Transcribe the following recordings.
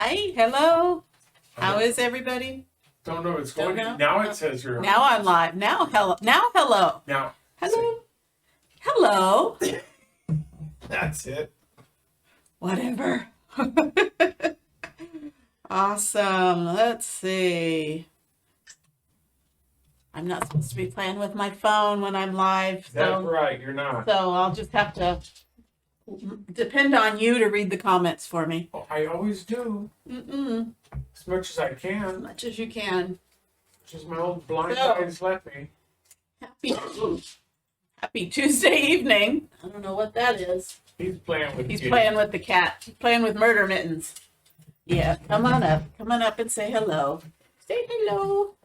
Hi, hello. How is everybody? Don't know what's going Don't on. know? Now it says you're on. Now I'm live. Now hello. Now hello. Now. Hello. Hello. That's it. Whatever. Awesome. Let's see. I'm not supposed to be playing with my phone when I'm live, That's so right. You're not. I'll just have to depend on you to read the comments for me. Oh, I always do. As much as I As can. much as you can. Just my old blind So- eyes let me. Happy Tuesday evening. I don't know what that is. He's playing with He's kitty. playing with the cat. He's playing with murder mittens. Yeah, come on up. Come on up and say hello. Say hello.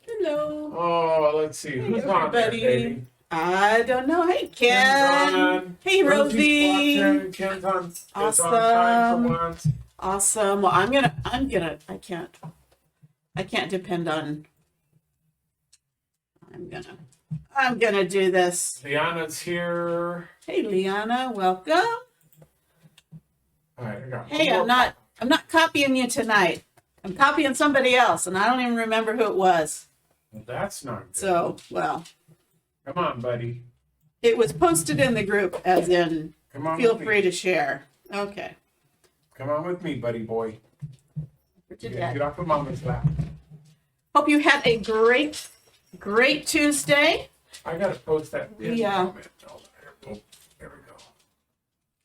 Hello. Oh, let's see. Who's on there, everybody. baby? I don't know. Hey, Ken's Ken. on. Hey, Rosie's Rosie. watching. Ken's on. It's on time Awesome. for once. Awesome. Well, I can't depend on, I'm gonna do this. Liana's here. Hey, Liana, welcome. All right, I got Hey, one more. I'm not copying you tonight. I'm copying somebody else, and I don't even remember who it was. Well, that's not good. So, well, Come on, buddy. it was posted in the group as in, Come on. feel with free me. to share. Okay. Come on with me, buddy boy. Where'd you Get get? off of mama's lap. Hope you had a great Tuesday. I gotta post that. Yeah. Comment. Oh, there we go.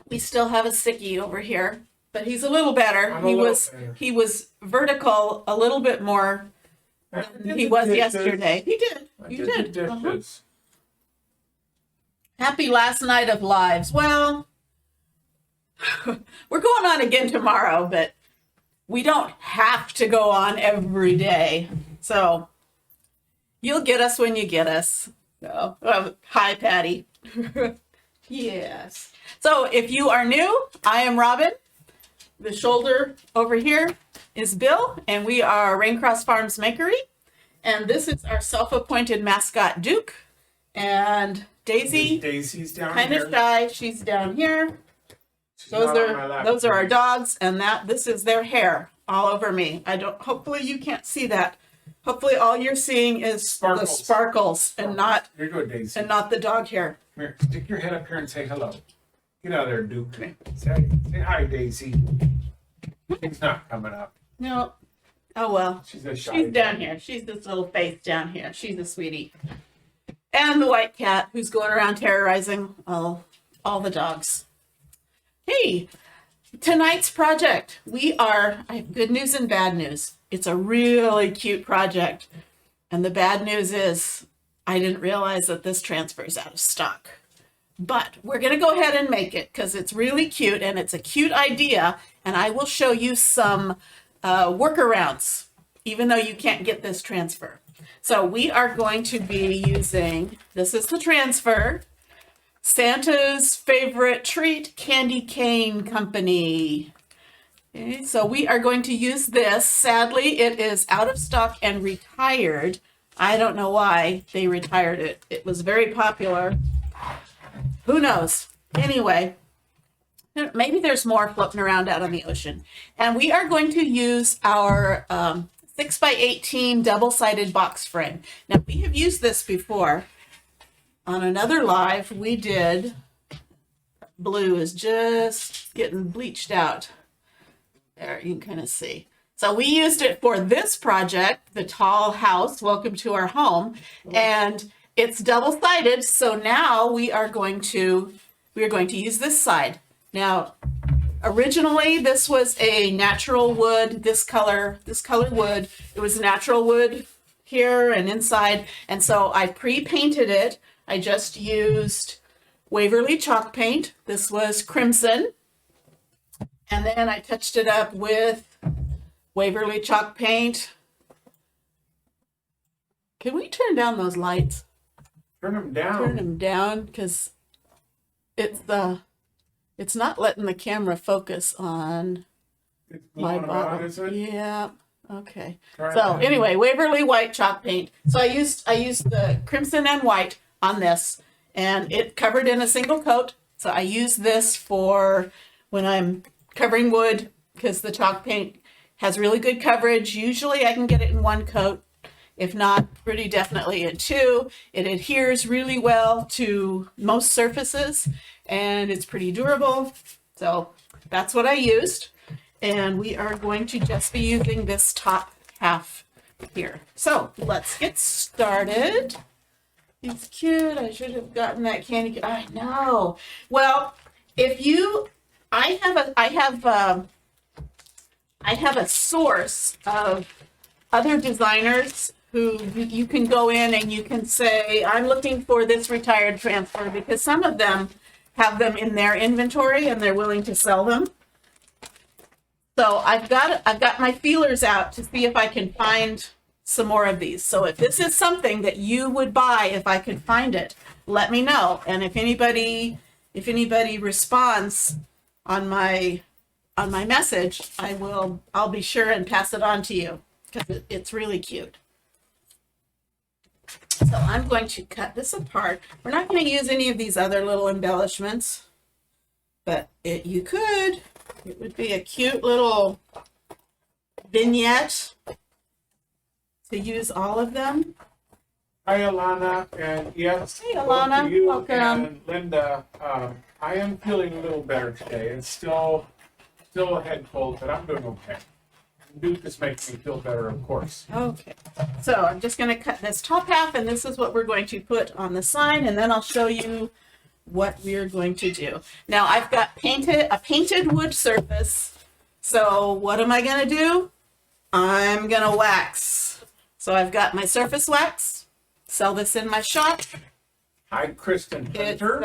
We still have a sickie over here, but he's a little better. I'm a little better. He was vertical a little bit more than he was yesterday. He did. You did. The Uh-huh. dishes. Happy last night of lives. Well, we're going on again tomorrow, but we don't have to go on every day. So you'll get us when you get us. So, hi, Patty. Yes. So if you are new, I am Robin. The shoulder over here is Bill, and we are Raincross Farms Makery. And this is our self-appointed mascot, Duke. And Daisy, Daisy's down kind here. of shy. She's down here. She's Those not on my lap. are our dogs, and this is their hair all over me. Hopefully you can't see that. Hopefully all you're seeing is the Sparkles. sparkles and not Here you go, Daisy. the dog hair. Come here. Stick your head up here and say hello. Get out of there, Duke. Say hi, Daisy. She's not coming up. No. Oh well. She's a shy. She's down here. She's this little face down here. She's a sweetie. And the white cat who's going around terrorizing all the dogs. Hey, tonight's project. I have good news and bad news. It's a really cute project. And the bad news is I didn't realize that this transfer is out of stock. But we're going to go ahead and make it because it's really cute and it's a cute idea. And I will show you some workarounds, even though you can't get this transfer. So we are going to be using, this is the transfer, Santa's favorite treat, Candy Cane Company. Okay, so we are going to use this. Sadly, it is out of stock and retired. I don't know why they retired it. It was very popular. Who knows? Anyway, maybe there's more floating around out on the ocean. And we are going to use our 6x18 double-sided box frame. Now, we have used this before. On another live, we did. Blue is just getting bleached out. There, you can kind of see. So we used it for this project, the tall house, welcome to our home. And it's double-sided, so now we are going to use this side. Now, originally this was a natural wood, this color wood. It was natural wood here and inside, and so I pre-painted it. I just used Waverly chalk paint. This was crimson. And then I touched it up with Waverly chalk paint. Can we turn down those lights? Turn them down. Turn them down because it's not letting the camera focus on It's my blowing them out, bottle. is it? Yeah. Okay. Try it So down. anyway, Waverly white chalk paint. So I used the crimson and white on this, and it covered in a single coat. So I use this for when I'm covering wood because the chalk paint Has really good coverage. Usually I can get it in one coat. If not, pretty definitely in two. It adheres really well to most surfaces and it's pretty durable. So that's what I used. And we are going to just be using this top half here. So let's get started. It's cute. I should have gotten that candy. I know. Well, if you, I have a source of other designers who you can go in and you can say, I'm looking for this retired transfer, because some of them have them in their inventory and they're willing to sell them. So I've got my feelers out to see if I can find some more of these. So if this is something that you would buy, if I can find it, let me know. And if anybody responds on my message, I'll be sure and pass it on to you, because it's really cute. So I'm going to cut this apart. We're not going to use any of these other little embellishments, but you could. It would be a cute little vignette to use all of them. Hi, Alana, and yes, Hey, both Alana, to you welcome. and Linda. I am feeling a little better today. It's still a head cold, but I'm doing okay. Duke is making me feel better, of course. Okay, so I'm just going to cut this top half, and this is what we're going to put on the sign, and then I'll show you what we're going to do. Now I've got a painted wood surface. So what am I going to do? I'm going to wax. So I've got my surface wax. Sell this in my shop. Hi, Kristen Hunter.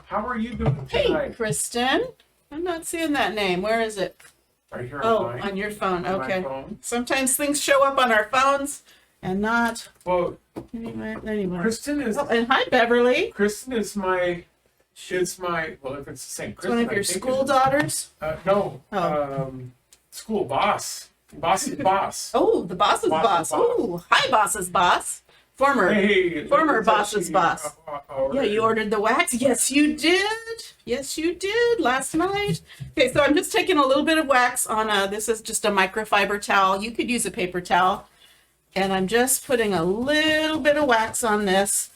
How are you doing Hey, tonight? Kristen. I'm not seeing that name. Where is it? Right here Oh, on mine. on your phone. On my Okay. phone. Sometimes things show up on our phones and not Well, anymore. Kristen is Oh, and hi, Beverly. Kristen is my. Well, if it's the same It's Kristen, one of your I think school it is. daughters. No. Oh. School boss. Boss's boss. Oh, the boss's boss. Boss's boss. Oh, hi, boss's boss. Former Former boss's boss. Yeah, you ordered the wax? Yes, you did. Yes, you did last night. Okay, so I'm just taking a little bit of wax on this is just a microfiber towel. You could use a paper towel. And I'm just putting a little bit of wax on this.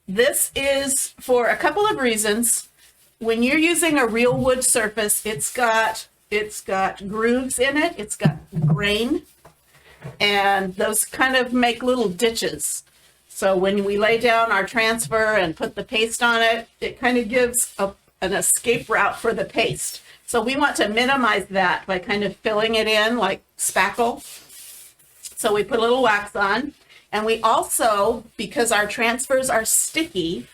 This is for a couple of reasons. When you're using a real wood surface, it's got grooves in it. It's got grain. And those kind of make little ditches. So when we lay down our transfer and put the paste on it, it kind of gives an escape route for the paste. So we want to minimize that by kind of filling it in like spackle. So we put a little wax on. And we also, because our transfers are sticky,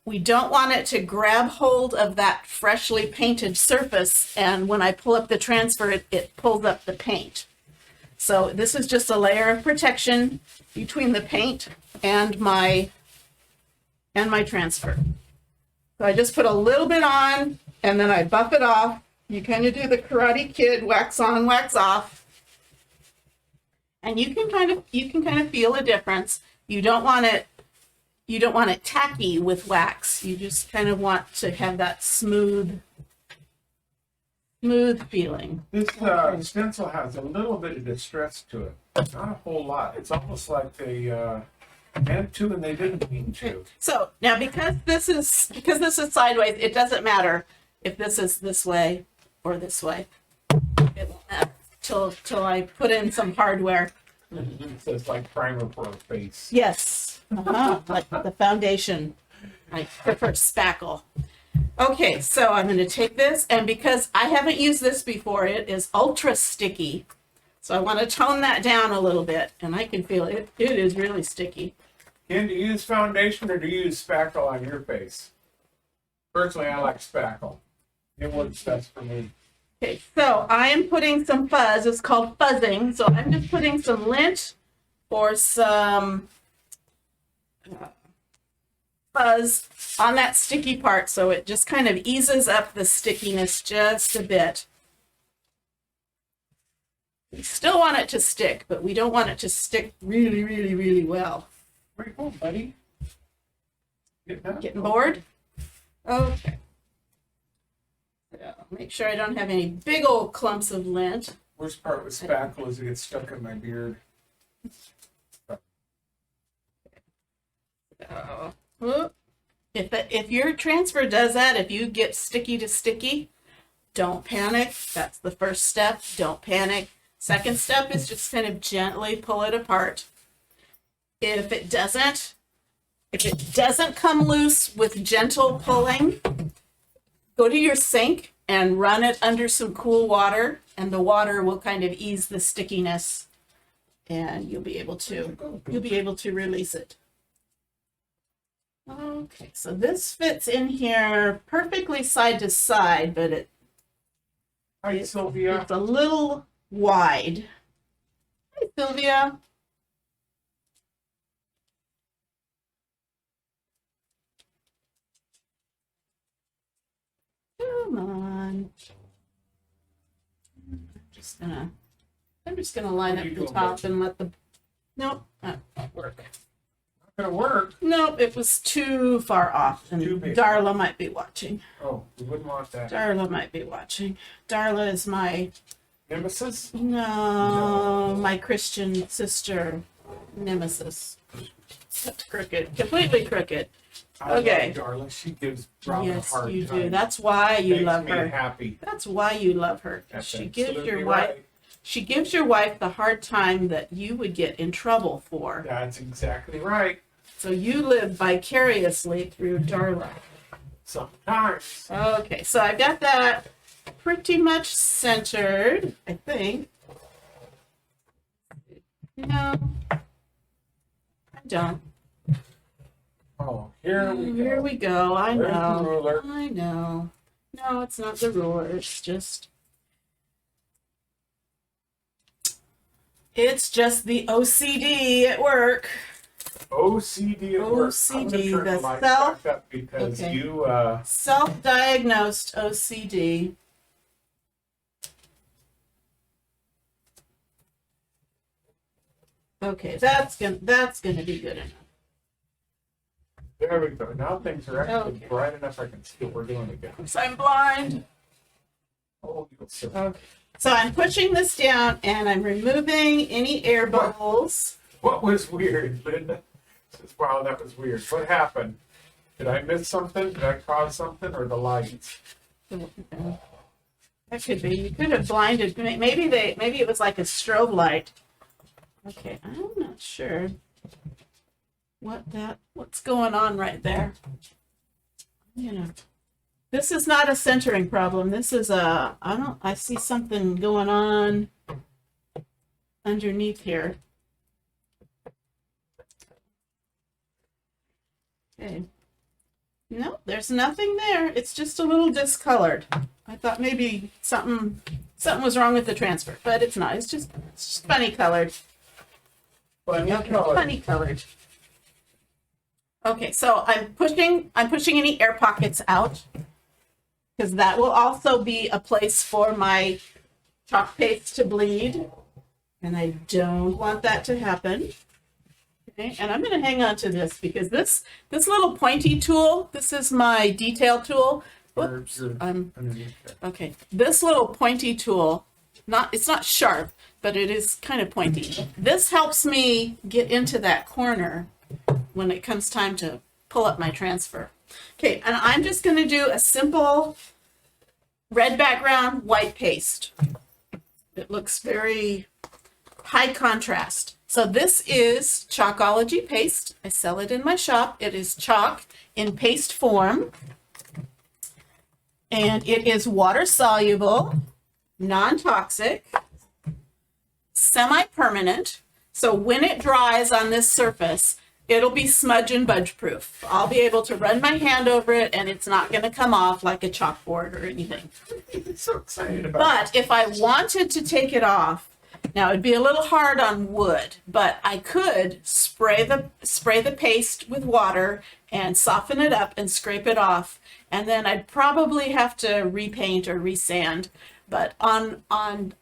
we don't want it to grab hold of that freshly painted surface. And when I pull up the transfer, it pulls up the paint. So this is just a layer of protection between the paint and my transfer. So I just put a little bit on and then I buff it off. You kind of do the Karate Kid, wax on, wax off. And you can kind of feel a difference. You don't want it tacky with wax. You just kind of want to have that smooth feeling. This stencil has a little bit of distress to it. Not a whole lot. It's almost like they meant to and they didn't mean to. So now because this is sideways, it doesn't matter if this is this way or this way. It won't matter till I put in some hardware. It's like primer for a face. Yes, like the foundation. I prefer spackle. Okay, so I'm going to take this, and because I haven't used this before, it is ultra sticky. So I want to tone that down a little bit, and I can feel it. It is really sticky. Ken, do you use foundation or do you use spackle on your face? Personally, I like spackle. It works best for me. Okay, so I am putting some fuzz. It's called fuzzing. So I'm just putting some lint or some fuzz on that sticky part, so it just kind of eases up the stickiness just a bit. We still want it to stick, but we don't want it to stick really, really, really well. Where you going, buddy? Getting bored? Okay. So make sure I don't have any big old clumps of lint. Worst part with spackle is it gets stuck in my beard. If your transfer does that, if you get sticky to sticky, don't panic. That's the first step. Don't panic. Second step is just kind of gently pull it apart. If it doesn't come loose with gentle pulling, go to your sink and run it under some cool water, and the water will kind of ease the stickiness, and you'll be able to release it. Okay, so this fits in here perfectly side to side, but Hi, Sylvia. it's a little wide. Hi, Sylvia. Come on. I'm just gonna line up the top and let the. Nope, that won't work. Not gonna work. Nope, it was too far off, and Too big. Darla might be watching. Oh, we wouldn't want that. Darla might be watching. Darla is my Nemesis? my Christian sister nemesis. That's crooked, completely crooked. Okay. I love Darla. She gives Robin Yes, a hard you time. do. That's why you Makes love me her. happy. That's why you love her. That's She gives absolutely your wife. right. She gives your wife the hard time that you would get in trouble for. That's exactly right. So you live vicariously through Darla. Sometimes. Okay, so I've got that pretty much centered, I think. No, I don't. Oh, here we go. Here we go. I There's the know. ruler. I know. No, it's not the ruler. It's just the OCD at work. OCD at work. OCD, I'm gonna turn the the light self- back up because Okay. you Self-diagnosed OCD. Okay, that's gonna be good enough. there we go. Now things are actually Okay. bright enough I can see what we're doing again. So I'm blind. Oh, you'll see. Okay. So I'm pushing this down and I'm removing any air bubbles. What was weird, Linda? Wow, that was weird. What happened? Did I miss something? Did I cause something, or the lights? That could be. You could have blinded. Maybe it was like a strobe light. Okay, I'm not sure what's going on right there. This is not a centering problem. This is I see something going on underneath here. Okay. No, there's nothing there. It's just a little discolored. I thought maybe something was wrong with the transfer, but it's not. It's just funny colored. Funny colored. Okay, so I'm pushing any air pockets out because that will also be a place for my chalk paste to bleed, and I don't want that to happen. Okay, and I'm going to hang on to this because this little pointy tool, this is my detail tool. Oops, Underneath there. okay. This little pointy tool, it's not sharp, but it is kind of pointy. This helps me get into that corner when it comes time to pull up my transfer. Okay, and I'm just going to do a simple red background, white paste. It looks very high contrast. So this is Chockology Paste. I sell it in my shop. It is chalk in paste form. And it is water soluble, non-toxic, semi-permanent. So when it dries on this surface, it'll be smudge and budge proof. I'll be able to run my hand over it and it's not going to come off like a chalkboard or anything. I'm so excited about But if I wanted to take it off, now it'd be a little hard on wood, but I could spray the paste with water and soften it up and scrape it off. And then I'd probably have to repaint or resand. But on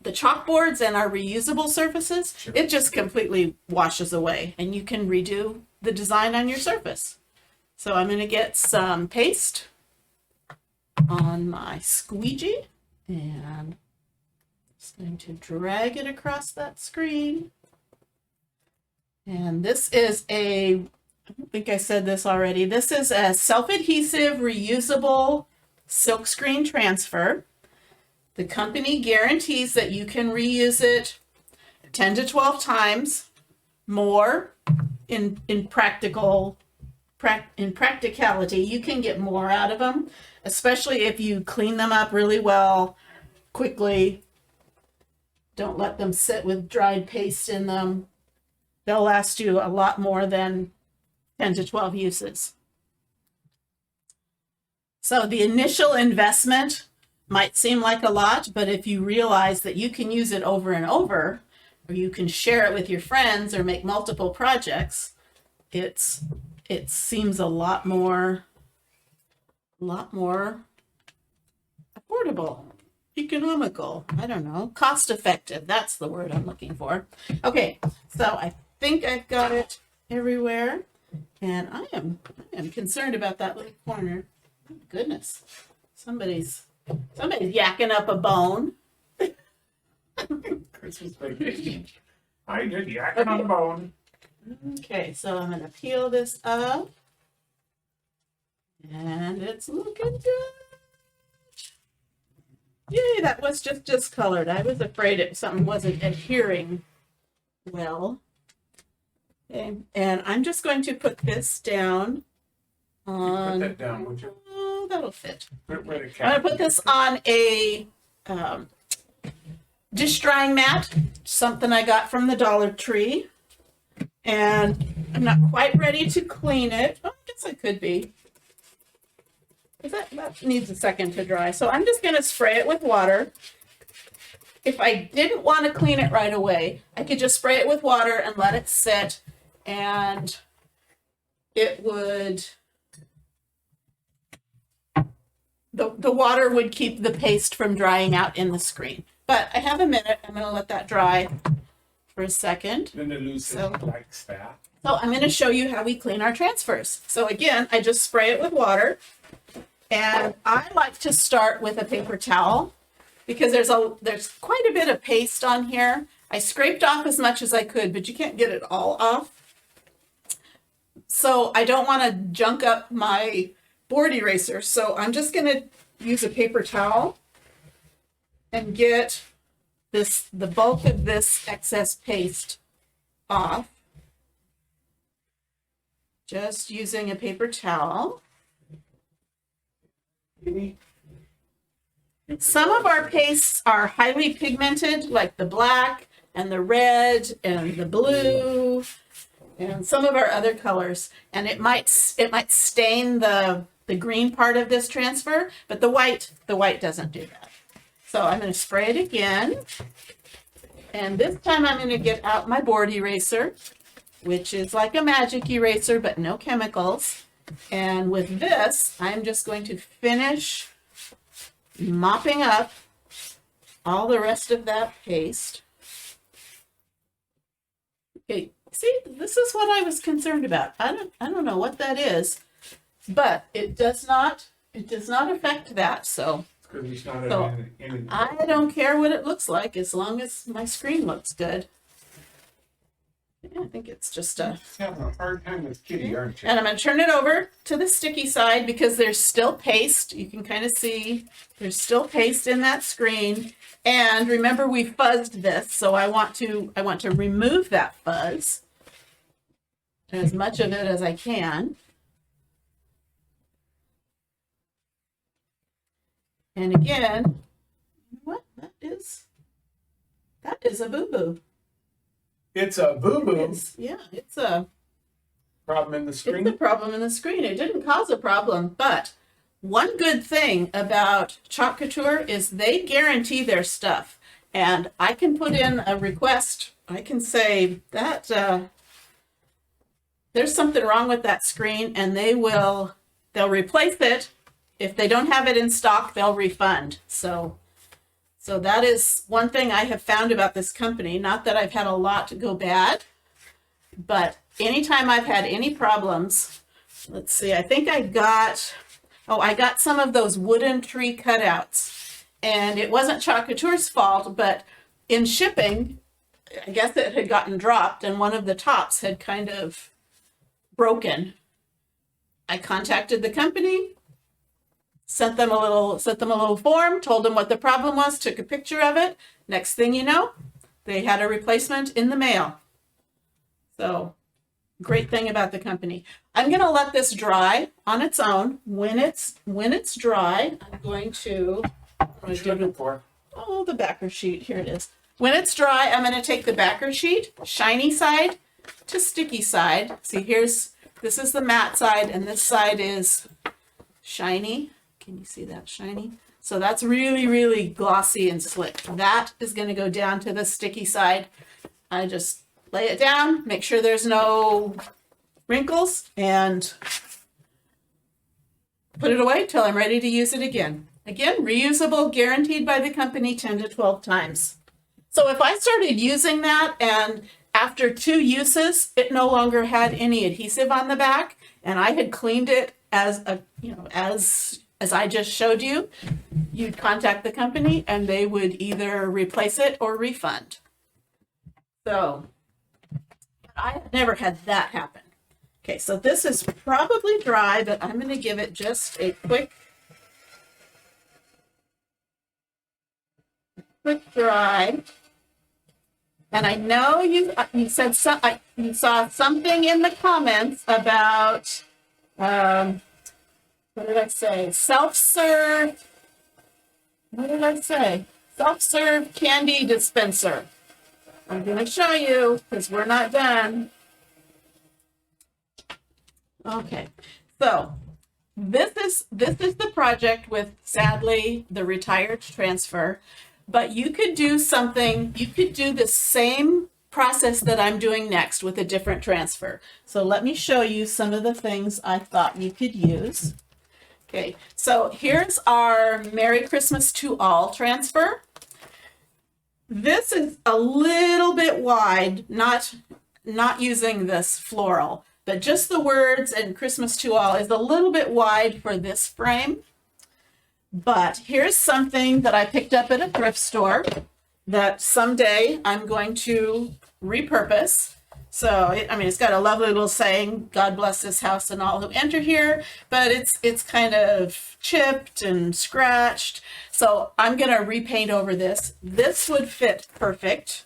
the chalkboards and our reusable surfaces, Sure. it just completely washes away and you can redo the design on your surface. So I'm going to get some paste on my squeegee and Just going to drag it across that screen. And this is I don't think I said this already. This is a self-adhesive, reusable silkscreen transfer. The company guarantees that you can reuse it 10 to 12 times more in practicality. You can get more out of them, especially if you clean them up really well, quickly. Don't let them sit with dried paste in them. They'll last you a lot more than 10 to 12 uses. So the initial investment might seem like a lot, but if you realize that you can use it over and over, or you can share it with your friends or make multiple projects, it seems a lot more affordable, economical, I don't know, cost effective. That's the word I'm looking for. Okay, so I think I've got it everywhere, and I am concerned about that little corner. Oh, goodness, somebody's yakking up a bone. Christmas vacation. I did yakking on the bone. Okay, so I'm gonna peel this up, and it's looking good. Yay, that was just discolored. I was afraid something wasn't adhering well. Okay, and I'm just going to put this down on. Put that down, would you? Oh, that'll fit. Put it where the I'm cat. gonna put this on a dish drying mat, something I got from the Dollar Tree, and I'm not quite ready to clean it. Oh, I guess I could be. That needs a second to dry. So I'm just going to spray it with water. If I didn't want to clean it right away, I could just spray it with water and let it sit, and it would, the water would keep the paste from drying out in the screen. But I have a minute. I'm going to let that dry for a second. Linda Lucy likes that. So I'm going to show you how we clean our transfers. So again, I just spray it with water, and I like to start with a paper towel because there's quite a bit of paste on here. I scraped off as much as I could, but you can't get it all off. So I don't want to junk up my board eraser. So I'm just going to use a paper towel and get the bulk of this excess paste off. Just using a paper towel. Some of our pastes are highly pigmented, like the black and the red and the blue and some of our other colors. And it might stain the green part of this transfer, but the white doesn't do that. So I'm going to spray it again. And this time I'm going to get out my board eraser, which is like a magic eraser, but no chemicals. And with this, I'm just going to finish mopping up all the rest of that paste. Okay, see, this is what I was concerned about. I don't know what that is, but it does not affect that. So I don't care what it looks like as long as my screen looks good. Yeah, I think it's just having a hard time with Kitty, aren't you? And I'm going to turn it over to the sticky side because there's still paste. You can kind of see there's still paste in that screen. And remember, we fuzzed this, so I want to remove that fuzz, as much of it as I can. And again, what? That is a boo-boo. It's a boo-boo. Yeah, it's a problem in the screen. It's a problem in the screen. It didn't cause a problem, but one good thing about Chalk Couture is they guarantee their stuff. And I can put in a request. I can say that there's something wrong with that screen, and they'll replace it. If they don't have it in stock, they'll refund. So that is one thing I have found about this company. Not that I've had a lot to go bad, but anytime I've had any problems, let's see, I think I got some of those wooden tree cutouts. and it wasn't Chockatour's fault, but in shipping, I guess it had gotten dropped and one of the tops had kind of broken. I contacted the company, sent them a little form, told them what the problem was, took a picture of it. Next thing you know, they had a replacement in the mail. So, great thing about the company. I'm going to let this dry on its own. When it's dry, I'm going to What you looking for? oh, the backer sheet. Here it is. When it's dry, I'm going to take the backer sheet, shiny side to sticky side. See, this is the matte side, and this side is shiny. Can you see that shiny? So that's really, really glossy and slick. That is going to go down to the sticky side. I just lay it down, make sure there's no wrinkles, and put it away till I'm ready to use it again. Again, reusable, guaranteed by the company 10 to 12 times. So if I started using that and after 2 uses, it no longer had any adhesive on the back, and I had cleaned it as I just showed you, you'd contact the company and they would either replace it or refund. So I have never had that happen. Okay, so this is probably dry, but I'm going to give it just a quick dry. And I know you said you saw something in the comments about what did I say? Self-serve. What did I say? Self-serve candy dispenser. I'm going to show you because we're not done. Okay, so this is the project with, sadly, the retired transfer. But you could do something, you could do the same process that I'm doing next with a different transfer. So let me show you some of the things I thought you could use. Okay, so here's our Merry Christmas to All transfer. This is a little bit wide, not using this floral, but just the words and Christmas to All is a little bit wide for this frame. But here's something that I picked up at a thrift store that someday I'm going to repurpose. So, it's got a lovely little saying, God bless this house and all who enter here, but it's kind of chipped and scratched. So I'm going to repaint over this. This would fit perfect.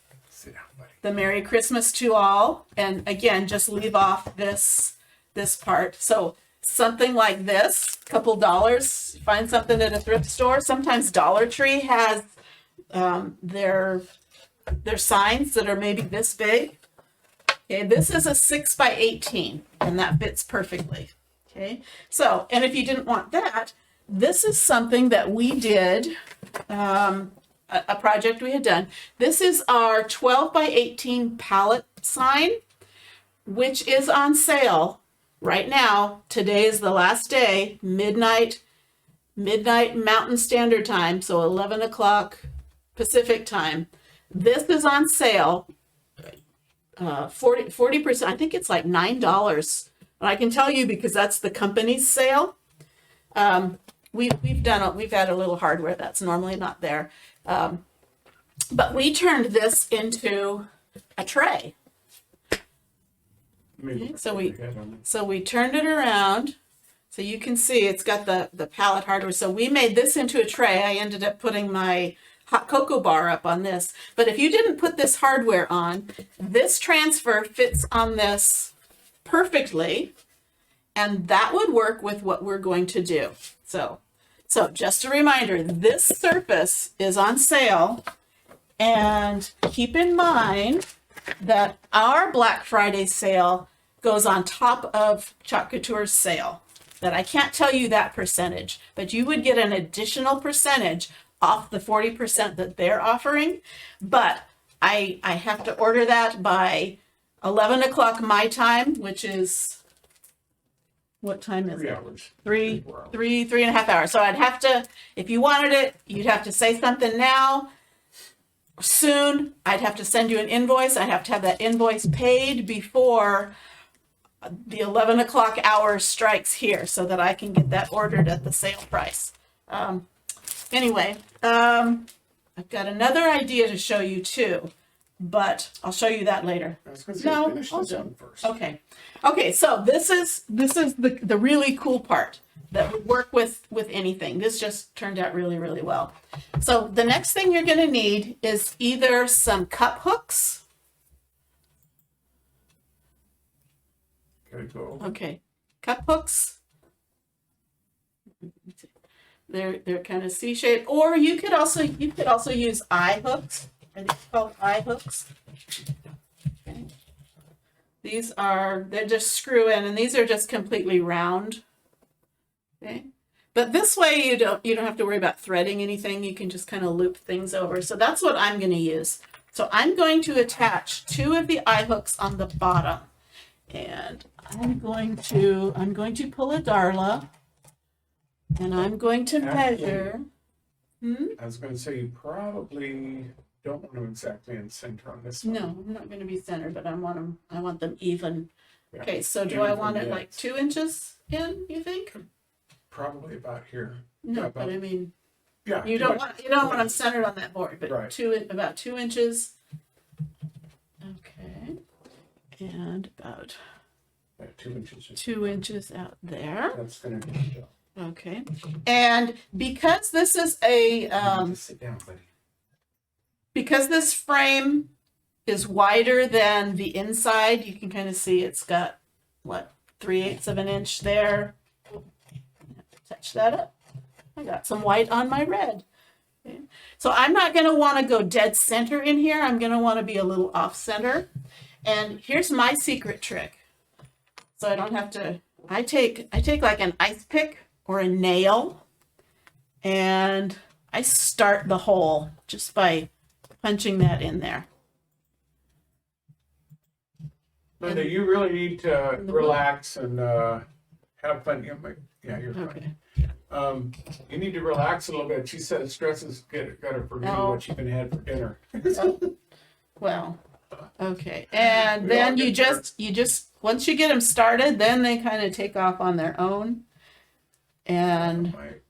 The Merry Christmas to All. And again, just leave off this part. So something like this, a couple dollars, find something at a thrift store. Sometimes Dollar Tree has their signs that are maybe this big. Okay, this is a 6x18, and that fits perfectly. Okay, so, and if you didn't want that, this is something that we did, a project we had done. This is our 12x18 pallet sign, which is on sale right now. Today is the last day, midnight Mountain Standard Time, so 11 o'clock Pacific time. This is on sale, 40%. I think it's like $9. But I can tell you because that's the company's sale. We've had a little hardware that's normally not there. But we turned this into a tray. Okay, so we turned it around. So you can see it's got the pallet hardware. So we made this into a tray. I ended up putting my hot cocoa bar up on this. But if you didn't put this hardware on, this transfer fits on this perfectly. And that would work with what we're going to do. So just a reminder, this surface is on sale. And keep in mind that our Black Friday sale goes on top of Chalk Couture's sale. That I can't tell you that percentage, but you would get an additional percentage off the 40% that they're offering. But I have to order that by 11 o'clock my time, which is, what time is 3 it? hours. 3.5 hours. So I'd have to, if you wanted it, you'd have to say something now, soon. I'd have to send you an invoice. I'd have to have that invoice paid before the 11 o'clock hour strikes here so that I can get that ordered at the sale price. Anyway, I've got another idea to show you too, but I'll show you that later. I was gonna say, No, finish I'll this do one first. Okay. Okay, so this is the really cool part that would work with anything. This just turned out really, really well. So the next thing you're going to need is either some cup hooks. Gotta go. Okay, cup hooks. They're kind of C-shaped, or you could also use eye hooks. Are these called eye hooks? Okay. They're just screw in, and these are just completely round. Okay. But this way you don't have to worry about threading anything. You can just kind of loop things over. So that's what I'm going to use. So I'm going to attach 2 of the eye hooks on the bottom. And I'm going to pull a Darla, and I'm going to measure. I was gonna say, you probably don't want them exactly in center on this one. No, I'm not going to be centered, but I want them even. Yeah. Okay, so do Even I for want it like knits. 2 inches in, you think? Probably about here. No, Yeah, but I mean, Yeah. you don't want them centered on that board, but Right. about 2 inches. Okay, and about 2 inches. 2 inches out there. That's gonna do the job. Okay, and because this is a Just sit down, buddy. because this frame is wider than the inside, you can kind of see it's got what 3/8 of an inch there. Touch that up. I got some white on my red. Okay. So I'm not going to want to go dead center in here. I'm going to want to be a little off center. And here's my secret trick. So I don't have to, I take like an ice pick or a nail, and I start the hole just by punching that in there. Linda, you really need to And the relax and have fun. Yeah, you're fine. Okay. You need to relax a little bit. She said stress is got her forgetting Oh. what you've been had for dinner. Well, okay. And We then all you get just once you get them started, then they kind of take off on their own. And Right.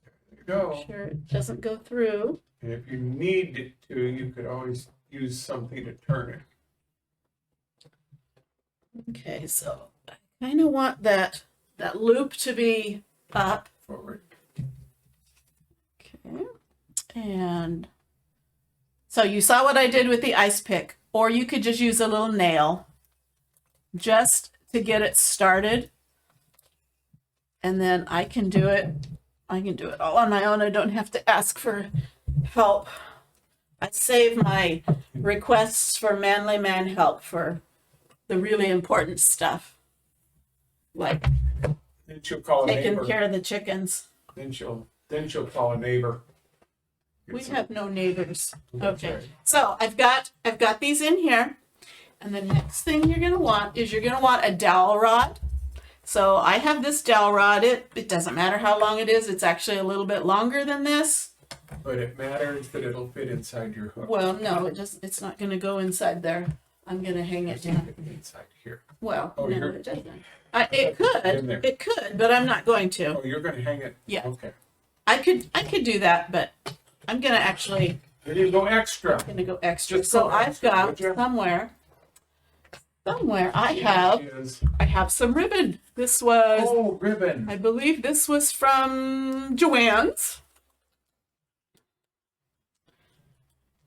There you go. make sure it doesn't go through. And if you need it to, you could always use something to turn it. Okay, so I kind of want that loop to be up. Forward. Okay. And so you saw what I did with the ice pick, or you could just use a little nail just to get it started. And then I can do it all on my own. I don't have to ask for help. I save my requests for manly man help for the really important stuff, like Then she'll call a taking neighbor. care of the chickens. Then she'll call a neighbor. Get We some- have no neighbors. That's Okay, right. so I've got these in here, and the next thing you're gonna want is a dowel rod. So I have this dowel rod. It doesn't matter how long it is. It's actually a little bit longer than this. But it matters that it'll fit inside your hook. Well, no, it's not gonna go inside there. I'm gonna hang it down. Inside here. Well, Oh, no, you're- it doesn't. In there. It could, but I'm not going to. Oh, you're gonna hang it? Yeah. Okay. I could do that, but I'm gonna actually You need to go extra. go extra. Just So go I've extra, got would you? somewhere I Is- have some ribbon. This was, Oh, ribbon. I believe this was from Joann's.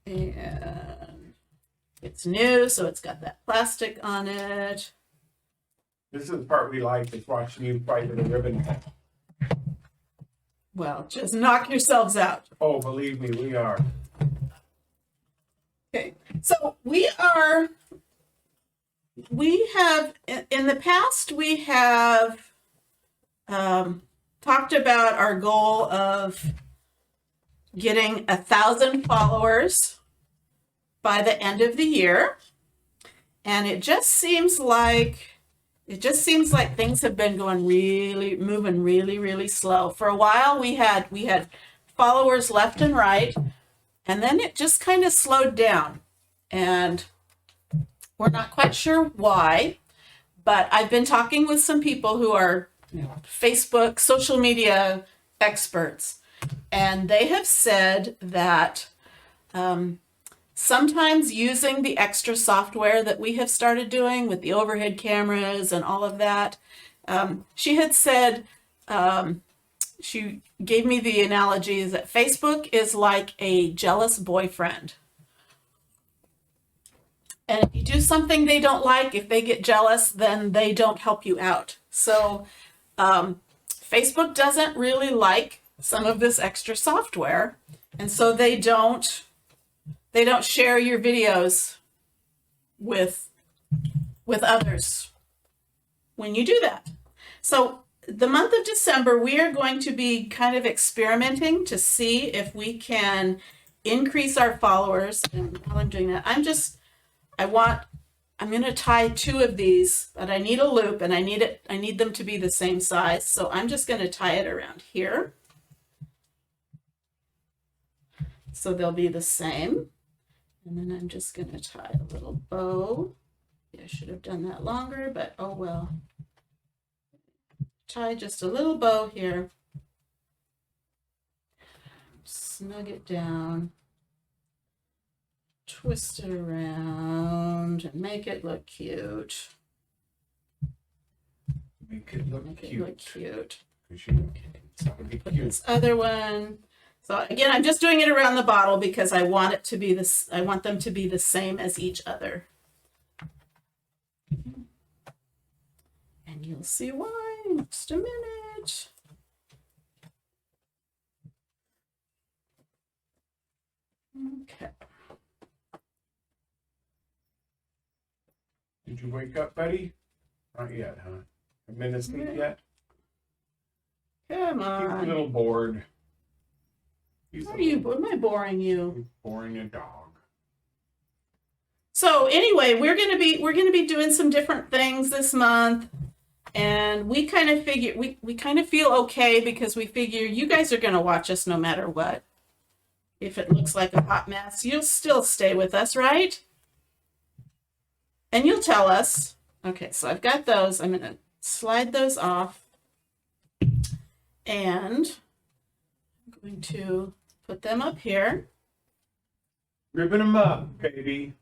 And it's new, so it's got that plastic on it. This is the part we like, is watching you fight with a ribbon. Well, just knock yourselves out. Oh, believe me, we are. Okay, so we have, in the past, we have talked about our goal of getting 1,000 followers by the end of the year. And it just seems like things have been moving really slow. For a while, we had followers left and right, and then it just kind of slowed down. And we're not quite sure why, but I've been talking with some people who are Facebook, social media experts, and they have said that sometimes using the extra software that we have started doing with the overhead cameras and all of that, she had said, she gave me the analogy that Facebook is like a jealous boyfriend. And if you do something they don't like, if they get jealous, then they don't help you out. So Facebook doesn't really like some of this extra software, and so they don't share your videos with others when you do that. So the month of December, we are going to be kind of experimenting to see if we can increase our followers. And while I'm doing that, I'm going to tie 2 of these, but I need a loop and I need them to be the same size. So I'm just going to tie it around here. So they'll be the same. And then I'm just going to tie a little bow. Yeah, I should have done that longer, but oh well. Tie just a little bow here. Snug it down. Twist it around and make it look cute. Make it look cute. Put this other one. So again, I'm just doing it around the bottle because I want it to be this. I want them to be the same as each other. And you'll see why in just a minute. Okay. Did you wake up, buddy? Not yet, huh? A minute sleep yet? Come He's a on. little bored. Am I boring you? He's boring a dog. So anyway, we're gonna be doing some different things this month, and we kind of figure we kind of feel okay because we figure you guys are gonna watch us no matter what. If it looks like a hot mess, you'll still stay with us, right? And you'll tell us. Okay, so I've got those. I'm gonna slide those off, and I'm going to put them up here. Ribbon them up, baby.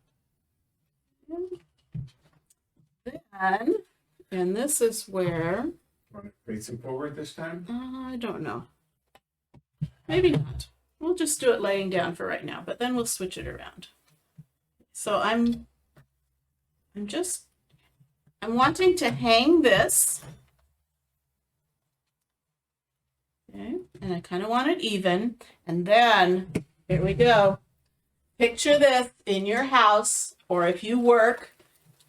Then, and this is where, Want to face them forward this time? I don't know. Maybe not. We'll just do it laying down for right now, but then we'll switch it around. So I'm wanting to hang this. Okay, and I kind of want it even. And then, here we go. Picture this in your house, or if you work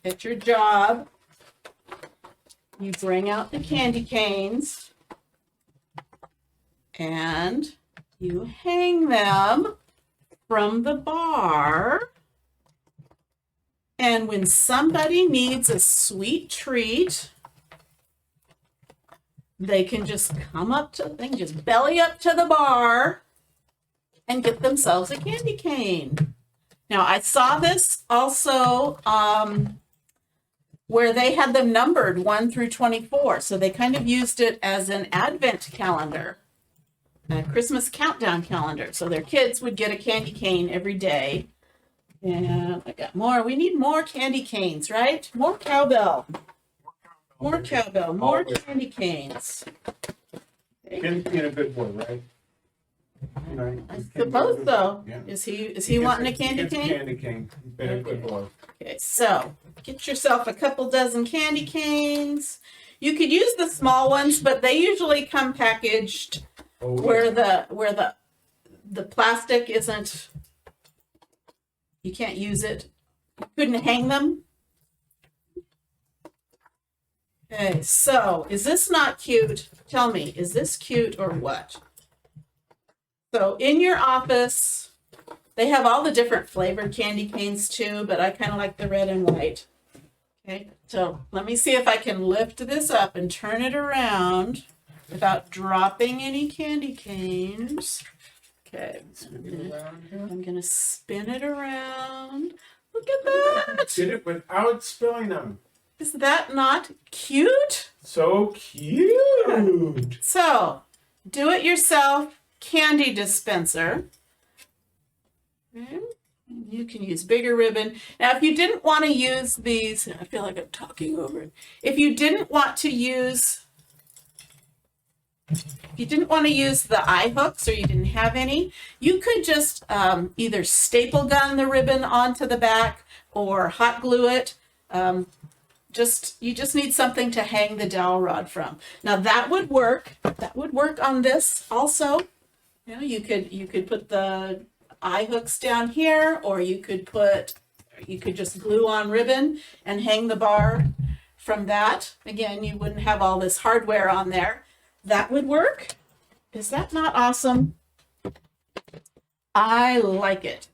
at your job, you bring out the candy canes and you hang them from the bar. And when somebody needs a sweet treat, they can just just belly up to the bar and get themselves a candy cane. Now, I saw this also where they had them numbered 1 through 24. So they kind of used it as an advent calendar, a Christmas countdown calendar. So their kids would get a candy cane every day. And I got more. We need more candy canes, right? More cowbell. More cowbell. More candy canes. Ken's being a good boy, right? Right. I suppose so. Yeah. Is he wanting a candy cane? Candy cane. He's been a good boy. Okay, so get yourself a couple dozen candy canes. You could use the small ones, but they usually come packaged where the plastic isn't. You can't use it. You couldn't hang them. Okay, so is this not cute? Tell me, is this cute or what? So in your office, they have all the different flavored candy canes too, but I kind of like the red and white. Okay, so let me see if I can lift this up and turn it around without dropping any candy canes. Okay, I'm gonna spin it around. Look at that! Did it without spilling them. Is that not cute? So cute. So do-it-yourself candy dispenser. Okay. You can use bigger ribbon. Now, if you didn't want to use these, I feel like I'm talking over it. If you didn't want to use the eye hooks or you didn't have any, you could just either staple gun the ribbon onto the back or hot glue it. You just need something to hang the dowel rod from. Now that would work. That would work on this also. You know, you could put the eye hooks down here, or you could just glue on ribbon and hang the bar from that. Again, you wouldn't have all this hardware on there. That would work. Is that not awesome? I like it.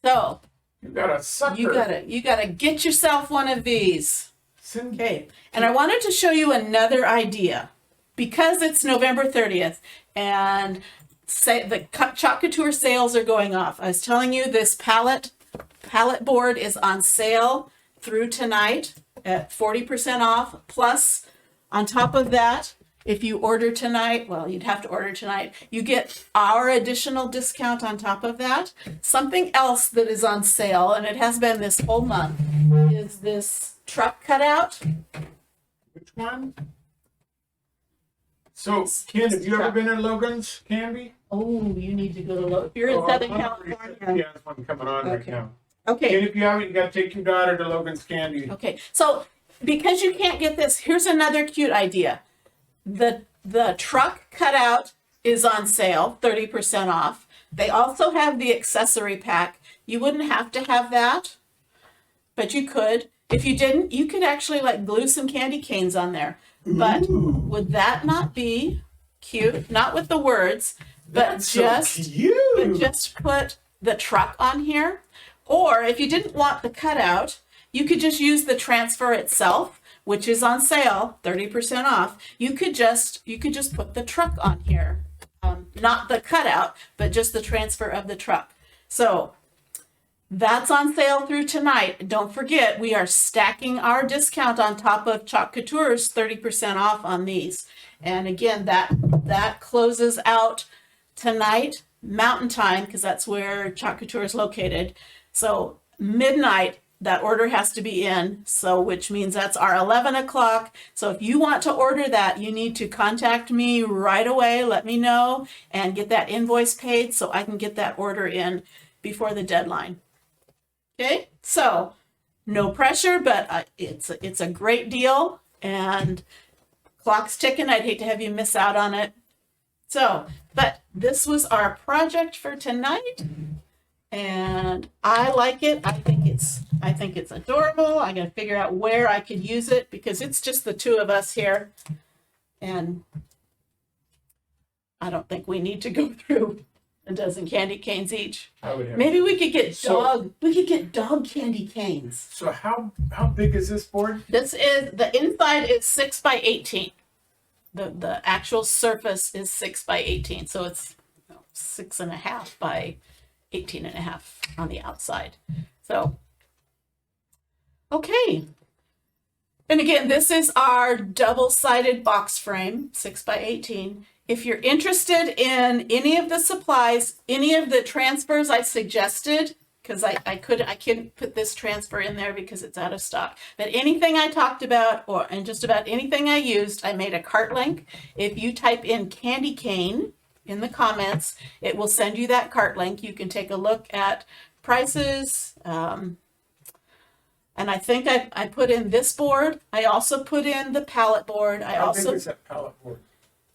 So You got a sucker. you gotta get yourself one of these. Okay, and I wanted to show you another idea because it's November 30th and the Chalk Couture sales are going off. I was telling you this palette board is on sale through tonight at 40% off. Plus, on top of that, if you order tonight, well, you'd have to order tonight, you get our additional discount on top of that. Something else that is on sale, and it has been this whole month, is this truck cutout. Which one? So, Ken, have you ever been in Logan's Candy? Oh, you need to go to Lowe's. If you're in Southern California. Yeah, there's one coming on right now. Okay. And if you haven't, you got to take your daughter to Logan's Candy. Okay. So because you can't get this, here's another cute idea. The truck cutout is on sale, 30% off. They also have the accessory pack. You wouldn't have to have that, but you could. If you didn't, you could actually like glue some candy canes on there. But would that not be cute? Not with the words, but just put the truck on here. Or if you didn't want the cutout, you could just use the transfer itself, which is on sale, 30% off. You could just put the truck on here. Not the cutout, but just the transfer of the truck. So that's on sale through tonight. Don't forget, we are stacking our discount on top of Chalk Couture's 30% off on these. And again, that closes out tonight, Mountain Time, because that's where Chalk Couture is located. So midnight, that order has to be in, so which means that's our 11 o'clock. So if you want to order that, you need to contact me right away, let me know, and get that invoice paid so I can get that order in before the deadline. Okay, so no pressure, but it's a great deal, and clock's ticking. I'd hate to have you miss out on it. So, but this was our project for tonight, and I like it. I think it's adorable. I gotta figure out where I could use it because it's just the two of us here, and I don't think we need to go through a dozen candy canes each. Maybe we could get dog candy canes. So how big is this board? The inside is 6 by 18. The actual surface is 6 by 18. So it's 6.5 by 18.5 on the outside. So, okay. And again, this is our double-sided box frame, 6 by 18. If you're interested in any of the supplies, any of the transfers I suggested, because I couldn't put this transfer in there because it's out of stock. But anything I talked about, and just about anything I used, I made a cart link. If you type in candy cane in the comments, it will send you that cart link. You can take a look at prices. And I think I put in this board. I also put in the pallet board. How big is that pallet board?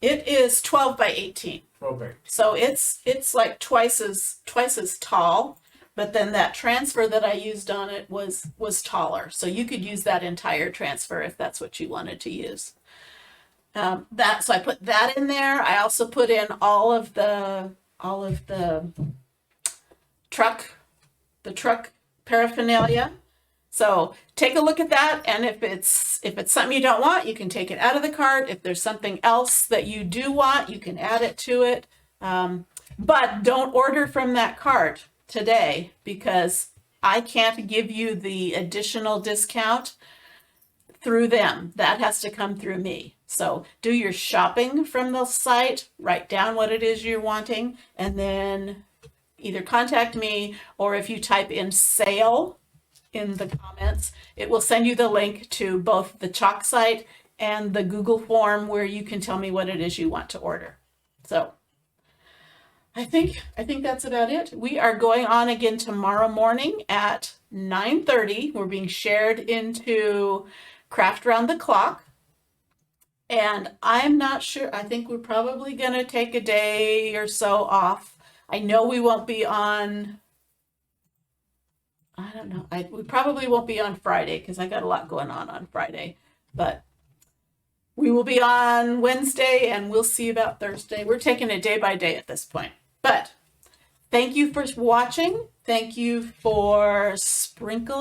It is 12 by 18. 12 by 18. So it's like twice as tall, but then that transfer that I used on it was taller. So you could use that entire transfer if that's what you wanted to use. So I put that in there. I also put in all of the truck paraphernalia. So take a look at that, and if it's something you don't want, you can take it out of the cart. If there's something else that you do want, you can add it to it. But don't order from that cart today because I can't give you the additional discount through them. That has to come through me. So do your shopping from the site, write down what it is you're wanting, and then either contact me, or if you type in sale in the comments, it will send you the link to both the Chock site and the Google form where you can tell me what it is you want to order. So I think that's about it. We are going on again tomorrow morning at 9:30. We're being shared into Craft Round the Clock. And I'm not sure. I think we're probably going to take a day or so off. I know we won't be on, I don't know. We probably won't be on Friday because I got a lot going on Friday. But we will be on Wednesday, and we'll see about Thursday. We're taking it day by day at this point. But thank you for watching. Thank you for spreading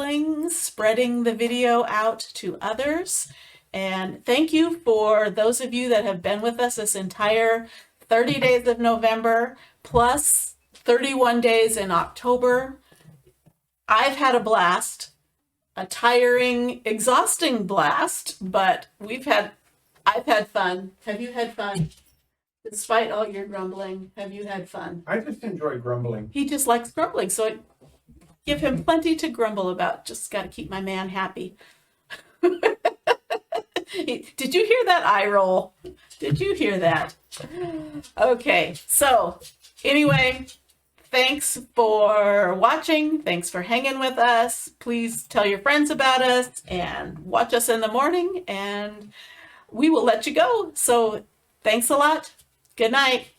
the video out to others. And thank you for those of you that have been with us this entire 30 days of November, plus 31 days in October. I've had a blast, a tiring, exhausting blast, but I've had fun. Have you had fun? Despite all your grumbling, have you had fun? I just enjoy grumbling. He just likes grumbling, so I give him plenty to grumble about. Just got to keep my man happy. Did you hear that eye roll? Did you hear that? Okay, so anyway, thanks for watching. Thanks for hanging with us. Please tell your friends about us and watch us in the morning, and we will let you go. So thanks a lot. Good night.